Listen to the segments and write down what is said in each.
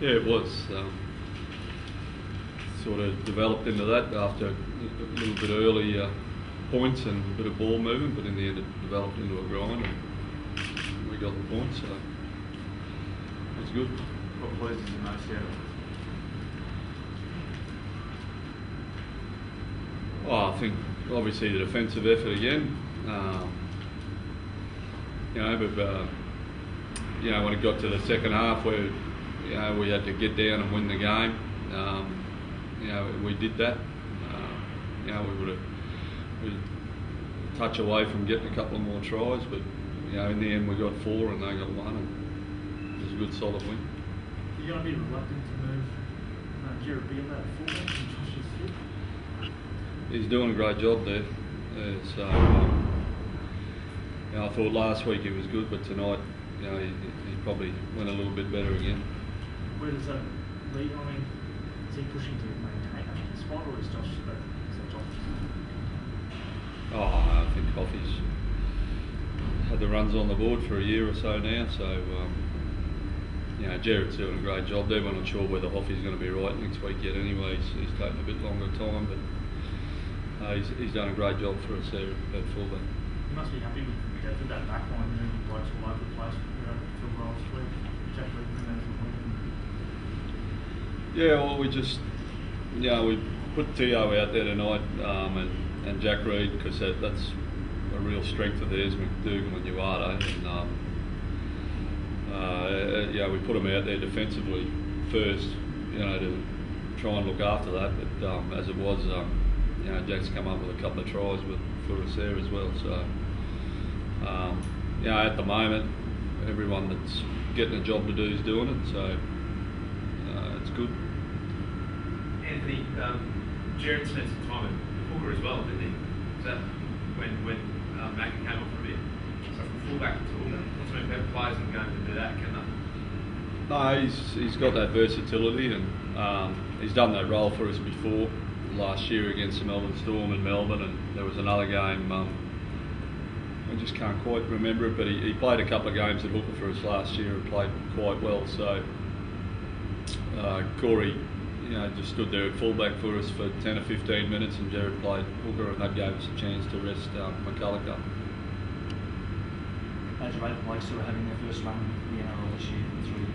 Yeah, it was. Sort of developed into that after a little bit early points and a bit of ball movement, but in the end it developed into a grind and we got the points, so it's good. What pleases you most out of it? Oh, I think obviously the defensive effort again. When it got to the second half where we had to get down and win the game, we did that. We were a touch away from getting a couple of more tries, but in the end we got 4 and they got 1, and it was a good solid win. You're going to be reluctant to move Jared Beale out of fullback and Josh's fit? He's doing a great job there. I thought last week he was good, but tonight, he probably went a little bit better again. Where does that lead? I mean, is he pushing to maintain a spot, or is that Josh? I think Coffey's had the runs on the board for a year or so now, so Jared's doing a great job there. We're not sure whether Hoffey's going to be right next week yet anyway. He's taking a bit longer time, but he's done a great job for us there at fullback. You must be happy with that back line moving blokes all over the place, Phil Ross, Jack Griffin, Yeah, well, we just, we put Tio out there tonight and Jack Reed, because that's a real strength of theirs, McDougal and Uada, and we put them out there defensively first, to try and look after that, but as it was, Jack's come up with a couple of tries for us there as well, so at the moment everyone that's getting a job to do is doing it, so it's good. Anthony, Jared spent some time at hooker as well, didn't he? Was that when Mackie came off for a bit? So from fullback to hooker, not so many better players are going to do that, can they? No, he's got that versatility, and he's done that role for us before. Last year against the Melbourne Storm in Melbourne, and there was another game, I just can't quite remember it, but he played a couple of games at hooker for us last year and played quite well, so Corey just stood there at fullback for us for 10 or 15 minutes, and Jared played hooker, and that gave us a chance to rest McCulloch. How'd you rate the blokes who were having their first run in the NRL this year through the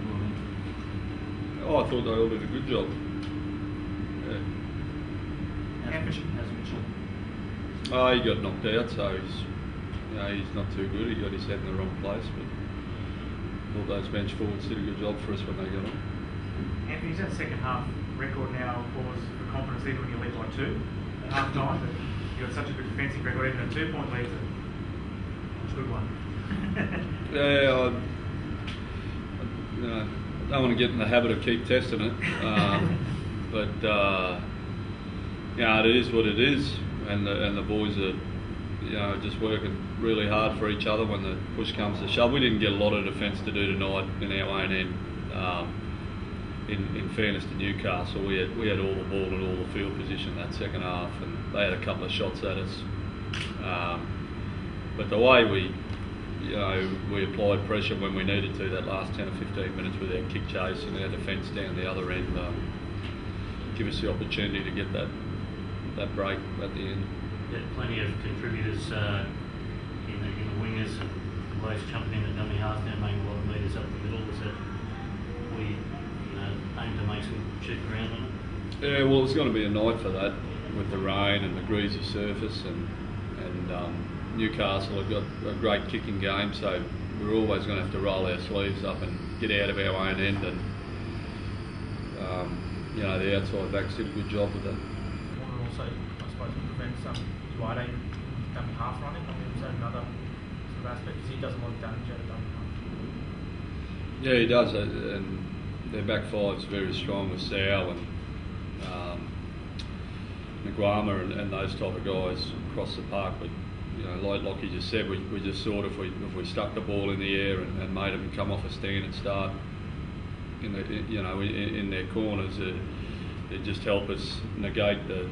World? I thought they all did a good job. Yeah. How's Mitchell? He got knocked out, so he's not too good. He got his head in the wrong place, but all those bench forwards did a good job for us when they got on. Anthony's that second half record now cause for confidence even when you lead by 2 at half time, but you've got such a good defensive record, even a 2-point lead, it's a good one. I don't want to get in the habit of keep testing it, but it is what it is, and the boys are just working really hard for each other when the push comes to shove. We didn't get a lot of defence to do tonight in our own end. In fairness to Newcastle, we had all the ball and all the field position that second half, and they had a couple of shots at us. But the way we applied pressure when we needed to, that last 10 or 15 minutes with our kick chase and our defence down the other end, give us the opportunity to get that break at the end. Plenty of contributors in the wingers and blokes jumping in the dummy half now, making a lot of metres up the middle. Is that we aim to make some cheap ground on it? Yeah, well, it's going to be a night for that with the rain and the greasy surface, and Newcastle have got a great kicking game, so we're always going to have to roll our sleeves up and get out of our own end, and the outside backs did a good job with that. Also, I suppose, prevent some Uada dummy half running. I mean, is that another sort of aspect? Because he does a lot of damage out of dummy half. Yeah, he does, and their back five's very strong with Sal and Nguama and those type of guys across the park. But like Lockie just said, we just thought if we stuck the ball in the air and made them come off a stand and start in their corners, it just help us negate the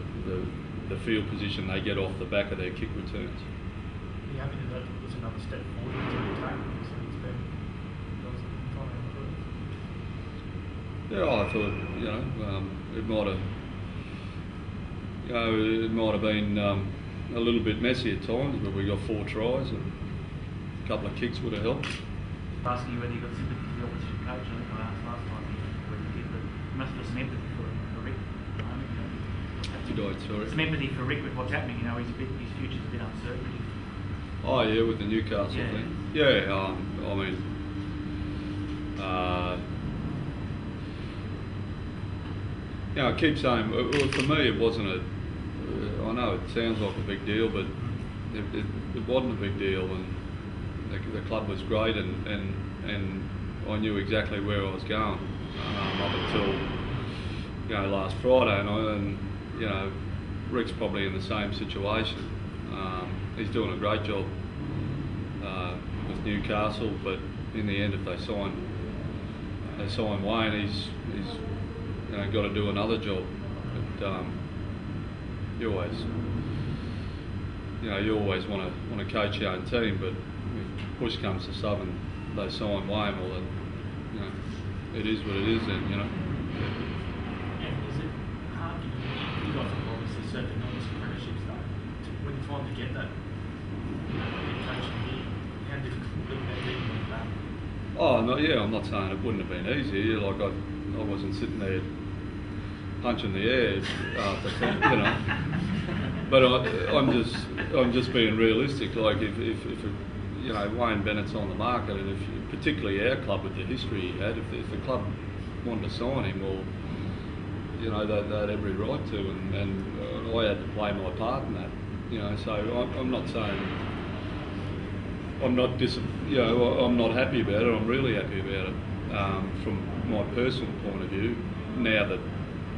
field position they get off the back of their kick returns. Are you happy that was another step forward into the attack? Yeah, I thought it might have been a little bit messy at times, but we got 4 tries and a couple of kicks would have helped. Asking you whether you got sympathy for the opposition coach. I think I asked last time whether you did, but you must have some empathy for Rick at the moment. Sorry. Some empathy for Rick with what's happening. His future's a bit uncertain. Oh yeah, with the Newcastle thing. Yeah, I mean, I keep saying, well, for me it wasn't I know it sounds like a big deal, but it wasn't a big deal, and the club was great, and I knew exactly where I was going up until last Friday, and Rick's probably in the same situation. He's doing a great job with Newcastle, but in the end, if they sign Wayne, he's got to do another job. But you always want to coach your own team, but if push comes to shove and they sign Wayne, well, then, it is what it is. Then And is it hard? You guys have obviously served enormous apprenticeships, though. When you finally get that coaching here, how difficult would that be with that? Oh no, yeah, I'm not saying it wouldn't have been easy. Like I wasn't sitting there punching the air But I'm just being realistic. Like if Wayne Bennett's on the market, and if particularly our club with the history he had, if the club wanted to sign him, well, they had every right to, and I had to play my part in that. So I'm not saying I'm not I'm not happy about it. I'm really happy about it from my personal point of view. Now that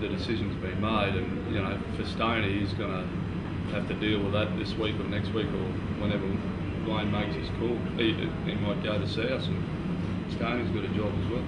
the decision's been made, and for Stoney, he's going to have to deal with that this week or next week or whenever Wayne makes his call. He might go to South, and Stoney's got a job as well.